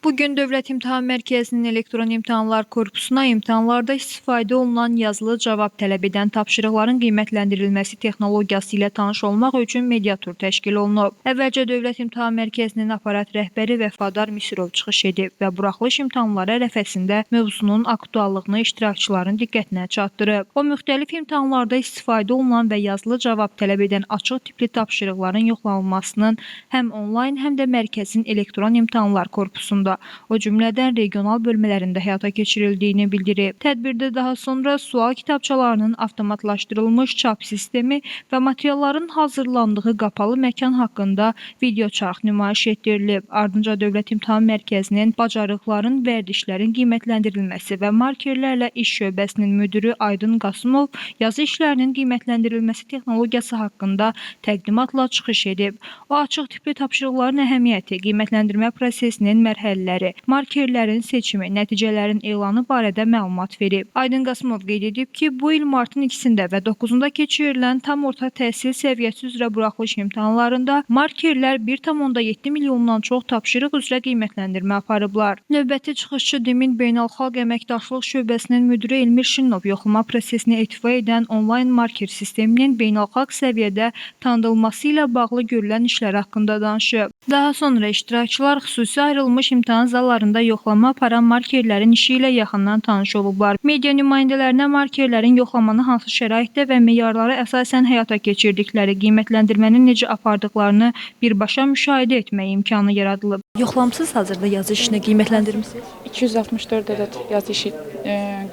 Bugün Dövlət İmtahan Mərkəzinin elektron imtahanlar korpusuna imtahanlarda istifadə olunan yazılı cavab tələb edən tapşırıqların qiymətləndirilməsi texnologiyası ilə tanış olmaq üçün mediatur təşkil olunub. Əvvəlcə Dövlət İmtahan Mərkəzinin aparat rəhbəri Vəfadar Misirov çıxış edib və buraxılış imtahanları ərəfəsində mövzunun aktuallığını iştirakçıların diqqətinə çatdırıb. O, müxtəlif imtahanlarda istifadə olunan və yazılı cavab tələb edən açıq tipli tapşırıqların yoxlanılmasının həm onlayn, həm də mərkəzin elektron imtahanlar korpusunda, o cümlədən regional bölmələrində həyata keçirildiyini bildirib. Tədbirdə daha sonra sual kitabçalarının avtomatlaşdırılmış çap sistemi və materialların hazırlandığı qapalı məkan haqqında video çarx nümayiş etdirilib. Ardınca Dövlət İmtahan Mərkəzinin bacarıqların, vərdişlərin qiymətləndirilməsi və markerlərlə iş şöbəsinin müdiri Aydın Qasımov yazı işlərinin qiymətləndirilməsi texnologiyası haqqında təqdimatla çıxış edib. O, açıq tipli tapşırıqların əhəmiyyəti, qiymətləndirmə prosesinin mərhələləri, markerlərin seçimi, nəticələrin elanı barədə məlumat verib. Aydın Qasımov qeyd edib ki, bu il martın 2-sində və 9-da keçirilən tam orta təhsil səviyyəsi üzrə buraxılış imtahanlarında markerlər 1,7 milyondan çox tapşırıq üzrə qiymətləndirmə aparıblar. Növbəti çıxışçı DİM-in Beynəlxalq Əməkdaşlıq Şöbəsinin müdiri Elmir Şinnov yoxlama prosesini etifa edən onlayn marker sisteminin beynəlxalq səviyyədə tanıdılması ilə bağlı görülən işlər haqqında danışıb. Daha sonra iştirakçılar xüsusi ayrılmış imtahan zallarında yoxlama aparan markerlərin işi ilə yaxından tanış olublar. Media nümayəndələrinə markerlərin yoxlamanı hansı şəraitdə və meyarlara əsasən həyata keçirdikləri, qiymətləndirməni necə apardıqlarını birbaşa müşahidə etmək imkanı yaradılıb. Yoxlamsız hazırda yazı işini qiymətləndirmisiniz? 264 ədəd yazı işi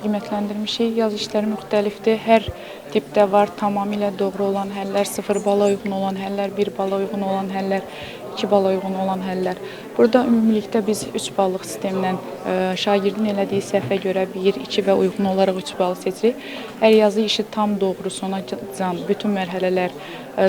qiymətləndirmişik. Yazı işləri müxtəlifdir. Hər tipdə var. Tamamilə doğru olan həllər, 0 bala uyğun olan həllər, 1 bala uyğun olan həllər, 2 bala uyğun olan həllər. Burada ümumilikdə biz 3 ballıq sistemdən şagirdin elədiyi səhvə görə 1, 2 və uyğun olaraq 3 balı seçirik. Əgər yazı işi tam doğru, sonacan bütün mərhələlər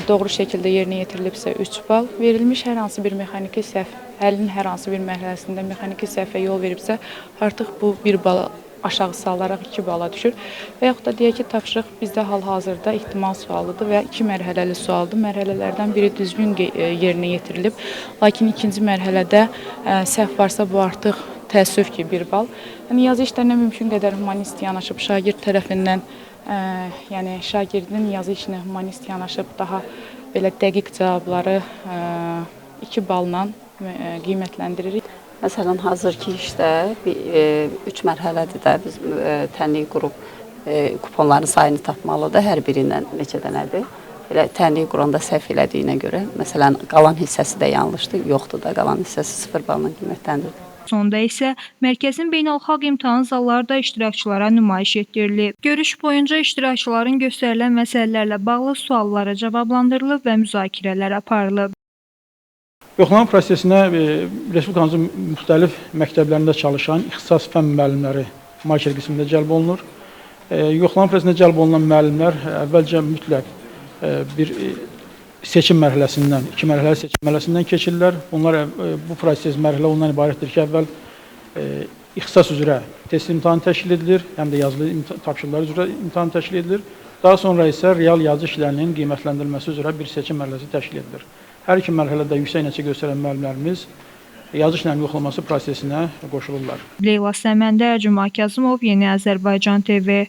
doğru şəkildə yerinə yetirilibsə 3 bal verilmiş. Hər hansı bir mexaniki səhv, həlin hər hansı bir mərhələsində mexaniki səhvə yol veribsə, artıq bu 1 bal aşağı salaraq 2 bala düşür. Və yaxud da deyək ki, tapşırıq bizdə hal-hazırda ehtimal sualıdır və 2 mərhələli sualdır. Mərhələlərdən biri düzgün yerinə yetirilib. Lakin ikinci mərhələdə səhv varsa bu artıq təəssüf ki 1 bal. Yəni, yazı işlərinə mümkün qədər humanist yanaşıb şagird tərəfindən, yəni şagirdin yazı işinə humanist yanaşıb daha belə dəqiq cavabları 2 balla qiymətləndiririk. Məsələn, hazırki işdə 3 mərhələdir də biz tənlik qrup kuponların sayını tapmalıdır. Hər birindən neçə dənədir. Elə tənlik quranda səhv elədiyinə görə, məsələn, qalan hissəsi də yanlışdır, yoxdur da, qalan hissəsi 0 balla qiymətləndirilir. Sonda isə mərkəzin beynəlxalq imtahan zalları da iştirakçılara nümayiş etdirilib. Görüş boyunca iştirakçıların göstərilən məsələlərlə bağlı suallara cavablandırılıb və müzakirələr aparılıb. Yoxlama prosesinə Respublikamızın müxtəlif məktəblərində çalışan ixtisas fənn müəllimləri marker qismində cəlb olunur. Yoxlama prosesinə cəlb olunan müəllimlər əvvəlcə mütləq bir seçim mərhələsindən, 2 mərhələli seçim mərhələsindən keçirlər. Bunlar bu proses mərhələ ondan ibarətdir ki, əvvəl ixtisas üzrə test imtahanı təşkil edilir, həm də yazılı tapşırıqlar üzrə imtahan təşkil edilir. Daha sonra isə real yazı işlərinin qiymətləndirilməsi üzrə bir seçim mərhələsi təşkil edilir. Hər iki mərhələdə yüksək nəticə göstərən müəllimlərimiz yazı işlərinin yoxlaması prosesinə qoşulurlar. Leyla Səməndər, Cümə Kazımov, Yeni Azərbaycan TV.